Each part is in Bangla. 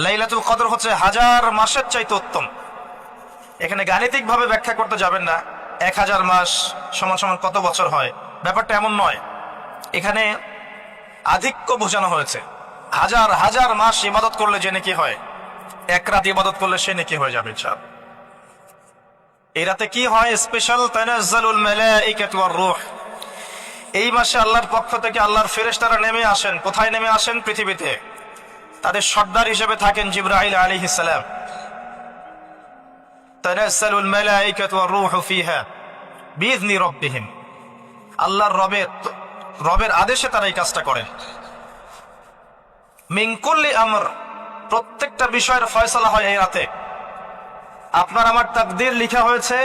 লাইলাতুল কদর হচ্ছে হাজার মাসের চাইতে উত্তম। এখানে গাণিতিক ভাবে ব্যাখ্যা করতে যাবেন না 1000 মাস সমান সমান কত বছর হয়, ব্যাপারটা এমন নয়। এখানে আধিক্য বোঝানো হয়েছে। হাজার হাজার মাস ইবাদত করলে যে নেকি হয়, এক রাত ইবাদত করলে সে নেকি হয়ে যাবে। এই রাতে কি হয় স্পেশাল? তানাজ্জালুল মালাইকাতু ওয়ার রূহ। এই মাসে আল্লাহর পক্ষ থেকে আল্লাহর ফেরেশতারা নেমে আসেন। কোথায় নেমে আসেন? পৃথিবীতে। তাদের সর্দার হিসেবে থাকেন জিবরাইল আলাইহিস সালাম। তানাজ্জালুল মালাইকাতু ওয়ার রূহু ফিহা বিইذনি রাব্বিহিম। আল্লাহর রবের আদেশে তারা এই কাজটা করেন। মিন কুল্লি আমর, প্রত্যেকটা বিষয়ের ফয়সালা হয় এই রাতে। আপনার আমার তাকদীর লিখা হয়েছে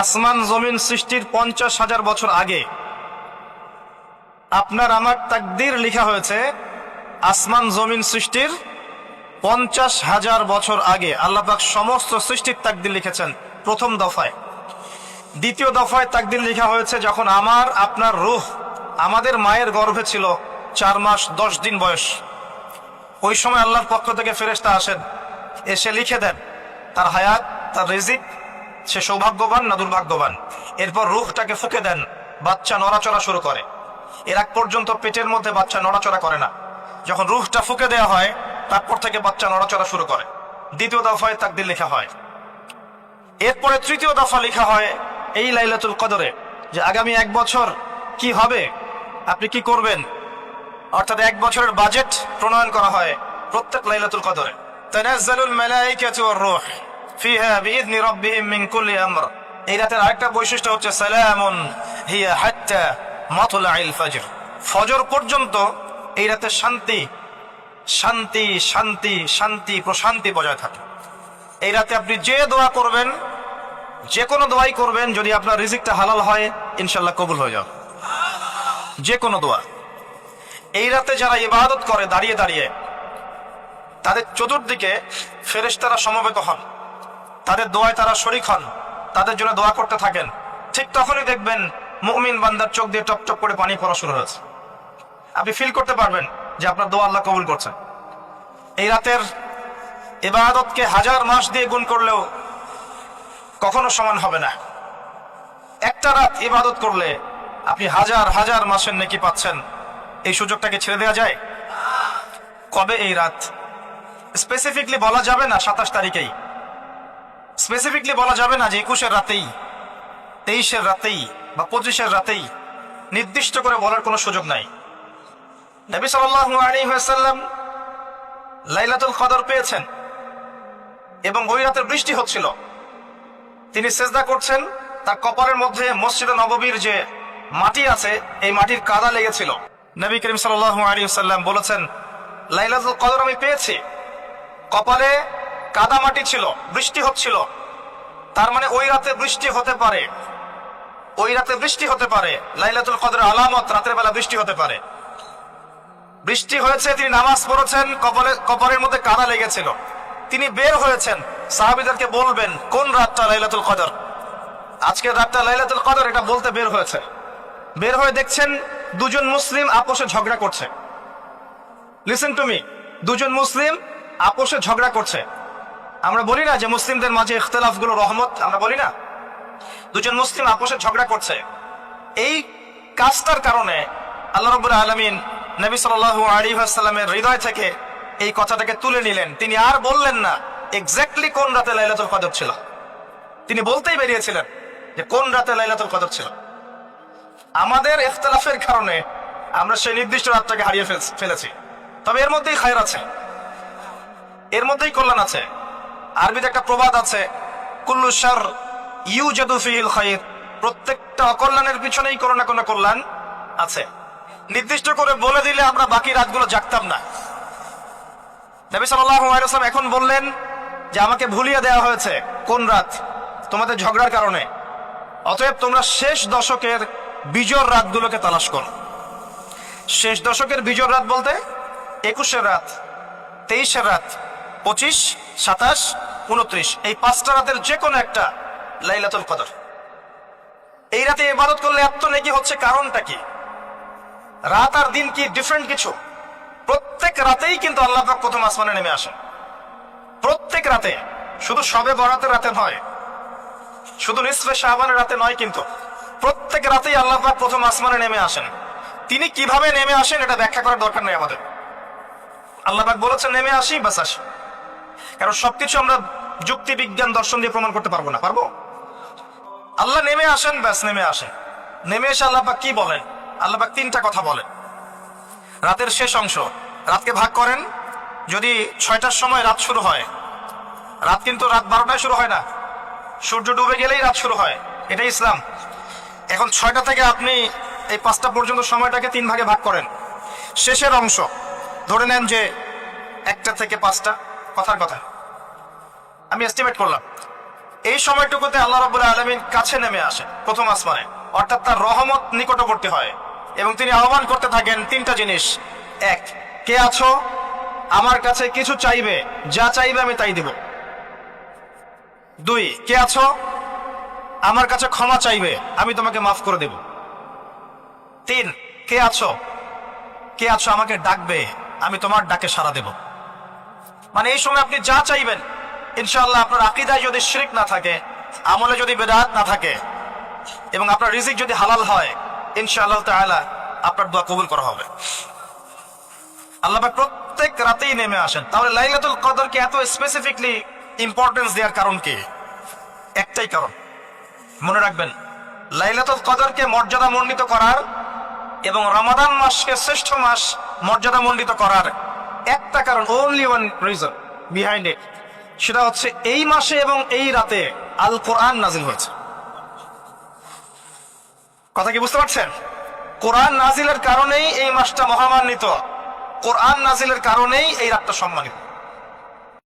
আসমান জমিন সৃষ্টির 50,000 বছর আগে। আপনার আমার তাকদীর লিখা হয়েছে আসমান জমিন সৃষ্টির 50,000 বছর আগে। আল্লাহ পাক সমস্ত সৃষ্টির তাকদীর লিখেছেন প্রথম দফায়। দ্বিতীয় দফায় তাকদীর লিখা হয়েছে যখন আমার আপনার রূহ আমাদের মায়ের গর্ভে ছিল 4 মাস 10 দিন বয়স। ওই সময় আল্লাহর পক্ষ থেকে ফেরেশতা আসেন, এসে লিখে দেন তার হায়াত, তার রিজিক, সে সৌভাগ্যবান না দুর্ভাগ্যবান। এরপর রূহটাকে ফুঁকে দেন, বাচ্চা নড়াচড়া শুরু করে। এর আগ পর্যন্ত পেটের মধ্যে বাচ্চা নড়াচড়া করে না। যখন রূহটা ফুঁকে দেওয়া হয় তারপর থেকে বাচ্চা নড়াচড়া শুরু করে। দ্বিতীয় দফায় তাকদীর লেখা হয়। এরপরে তৃতীয় দফা লেখা হয় এই লাইলাতুল কদরে, যে আগামী 1 বছর কি হবে, আপনি কি করবেন। অর্থাৎ 1 বছরের বাজেট প্রণয়ন করা হয় প্রত্যেক লাইলাতুল কদরে। তানাজ্জালুল মালাইকাতু ওয়ার রূহ ফিহা বিইذনি রাব্বিহিম মিন কুল্লি আমর। এই রাতের আরেকটা বৈশিষ্ট্য হচ্ছে সালামুন হিয়া হাত্তা মাতলাইল ফজর। ফজর পর্যন্ত এই রাতে শান্তি শান্তি শান্তি শান্তি প্রশান্তি বজায় থাকে। এই রাতে আপনি যে দোয়া করবেন, যে কোনো দোয়াই করবেন, যদি আপনার রিজিকটা হালাল হয় ইনশাআল্লাহ কবুল হয়ে যাবে যে কোনো দোয়া। এই রাতে যারা ইবাদত করে দাঁড়িয়ে দাঁড়িয়ে, তাদের চতুর্দিকে ফেরেশতারা সমবেত হন, তাদের দোয়ায় তারা শরীক হন, তাদের জন্য দোয়া করতে থাকেন। ঠিক তখনই দেখবেন মুমিন বান্দার চোখ দিয়ে টপ টপ করে পানি পড়া শুরু হয়েছে। আপনি ফিল করতে পারবেন যে আপনার দোয়া আল্লাহ কবুল করছেন। এই রাতের ইবাদতকে 1000 মাস দিয়ে গুণ করলেও কখনো সমান হবে না। একটা রাত ইবাদত করলে আপনি হাজার হাজার মাসের নেকি পাচ্ছেন। এই সুযোগটাকে ছেড়ে দেওয়া যায়? কবে এই রাত স্পেসিফিকলি বলা যাবে না, 27 তারিখেই স্পেসিফিকলি বলা যাবে না যে 21-এর রাতেই, 23-এর রাতেই বা 25-এর রাতেই, নির্দিষ্ট করে বলার কোনো সুযোগ নাই। নবী সাল্লাল্লাহু আলাইহি ওয়াসাল্লাম লাইলাতুল কদর পেয়েছেন এবং ওই রাতে বৃষ্টি হচ্ছিল। তিনি সিজদা করছেন, তার কপালের মধ্যে মসজিদে নববীর যে মাটি আছে এই মাটির কাদা লেগেছিল। নবী করিম সাল্লাল্লাহু আলাইহি ওয়াসাল্লাম বলেছেন লাইলাতুল কদর আমি পেয়েছি, কপালে কাদা মাটি ছিল, বৃষ্টি হচ্ছিল। তার মানে ওই রাতে বৃষ্টি হতে পারে, ওই রাতে বৃষ্টি হতে পারে। লাইলাতুল কদরের আলামত রাতের বেলা বৃষ্টি হতে পারে। বৃষ্টি হয়েছে, তিনি নামাজ পড়েছেন, কপালের মধ্যে কাদা লেগেছিল, তিনি বের হয়েছেন, সাহাবীদেরকে বলবেন কোন রাতটা লাইলাতুল কদর, আজকের রাতটা লাইলাতুল কদর, এটা বলতে বের হয়েছে। বের হয়ে দেখছেন দুজন মুসলিম আপোষে ঝগড়া করছে। লিসেন টু মি, দুজন মুসলিম আপোষে ঝগড়া করছে। আমরা বলি না যে মুসলিমদের মাঝে ইখতিলাফ গুলো রহমত, আমরা বলি না? দুজন মুসলিম আপোষে ঝগড়া করছে। এই কাজটার কারণে আল্লাহ রাব্বুল আলামিন নবী সাল্লাল্লাহু আলাইহি ওয়াসাল্লামের হৃদয় থেকে এই কথাটাকে তুলে নিলেন। তিনি আর বললেন না এক্স্যাক্টলি কোন রাতে লাইলাতুল কদর ছিল, তিনি বলতেই বেরিয়েছিলেন যে কোন রাতে লাইলাতুল কদর ছিল। আমাদের ইখতিলাফের কারণে আমরা সেই নির্দিষ্ট রাতটাকে হারিয়ে ফেলেছি। তবে এর মধ্যেই খায়র আছে, এর মধ্যেই কল্যাণ আছে। আরবিতে একটা প্রবাদ আছে, কুল্লু শার ইউজাদু ফিহিল খায়র, প্রত্যেকটা অকল্যাণের পিছনেই কোনো না কোনো কল্যাণ আছে। নির্দিষ্ট করে বলে দিলে আমরা বাকি রাতগুলো জাগতাম না। নবী সাল্লাল্লাহু আলাইহি ওয়াসাল্লাম এখন বললেন যে আমাকে ভুলিয়ে দেওয়া হয়েছে কোন রাত, তোমাদের ঝগড়ার কারণে। অতএব তোমরা শেষ দশকের বিজোড় রাতগুলোকে তালাশ করো। শেষ দশকের বিজোড় রাত বলতে 21-এর রাত, 23-এর রাত, 25, 27, 29, এই 5টা রাতের যে কোনো একটা লাইলাতুল কদর। এই রাতে ইবাদত করলে এত নেকি হচ্ছে, কারণটা কি? রাত আর দিন কি ডিফারেন্ট কিছু? প্রত্যেক রাতেই কিন্তু আল্লাহ পাক প্রথম আসমানে নেমে আসেন। প্রত্যেক রাতে, শুধু শবে বরাতের রাতে নয়, শুধু নিসফে শাবানের রাতে নয়, কিন্তু প্রত্যেক রাতেই আল্লাহ পাক প্রথম আসমানে নেমে আসেন। তিনি কিভাবে নেমে আসেন এটা ব্যাখ্যা করার দরকার নেই আমাদের। আল্লাহ পাক বলেছেন নেমে আসি, বাস আসি। কারণ সবকিছু আমরা যুক্তি, বিজ্ঞান, দর্শন দিয়ে প্রমাণ করতে পারবো না। পারবো? আল্লাহ নেমে আসেন, ব্যাস নেমে আসেন। নেমে এসে আল্লাহ পাক কি বলেন? আল্লাহ পাক তিনটা কথা বলেন। রাতের শেষ অংশ, রাতকে ভাগ করেন। যদি 6টার সময় রাত শুরু হয়, রাত কিন্তু রাত 12টায় শুরু হয় না, সূর্য ডুবে গেলেই রাত শুরু হয়, এটা ইসলাম। এখন 6টা থেকে আপনি এই 5টা পর্যন্ত সময়টাকে 3 ভাগে ভাগ করেন। শেষের অংশ ধরে নেন যে 1টা থেকে 5টা, কথার কথা আমি এস্টিমেট করলাম, এই সময়টুকুতে আল্লাহ রাব্বুল আলামিন কাছে নেমে আসেন প্রথম আসমানে, অর্থাৎ তার রহমত নিকটবর্তী হয় এবং তিনি আহ্বান করতে থাকেন 3টা জিনিস। 1, কে আছো? আমার কাছে কিছু চাইবে, যা চাইবে আমি তাই দিব। 2, কে আছো? আমার কাছে ক্ষমা চাইবে, আমি তোমাকে মাফ করে দেব। 3, কে আছো? কে আছো? আমাকে ডাকবে, আমি তোমার ডাকে সাড়া দেব। মানে এই সময় আপনি যা চাইবেন, ইনশাআল্লাহ আপনার আকীদায় যদি শিরক না থাকে, আমলে যদি বেদাত না থাকে, এবং আপনার রিজিক যদি হালাল হয়, ইনশাআল্লাহ তাআলা আপনার দোয়া কবুল করা হবে। আল্লাহ পাক প্রত্যেক রাতেই নেমে আসেন। তাহলে লাইলাতুল কদরকে এত স্পেসিফিকলি ইম্পর্টেন্স দেওয়ার কারণ কি? একটাই কারণ, মনে রাখবেন, লাইলাতুল কদরকে মর্যাদা মণ্ডিত করার এবং রমাদান মাসকে শ্রেষ্ঠ মাস মর্যাদা মণ্ডিত করার একটা কারণ, only one reason behind it, সেটা হচ্ছে এই মাসে এবং এই রাতে আল কোরআন নাজিল হয়েছে। কথা কি বুঝতে পারছেন? কোরআন নাজিলের কারণেই এই মাসটা মহামান্বিত, কোরআন নাজিলের কারণেই এই রাতটা সম্মানিত।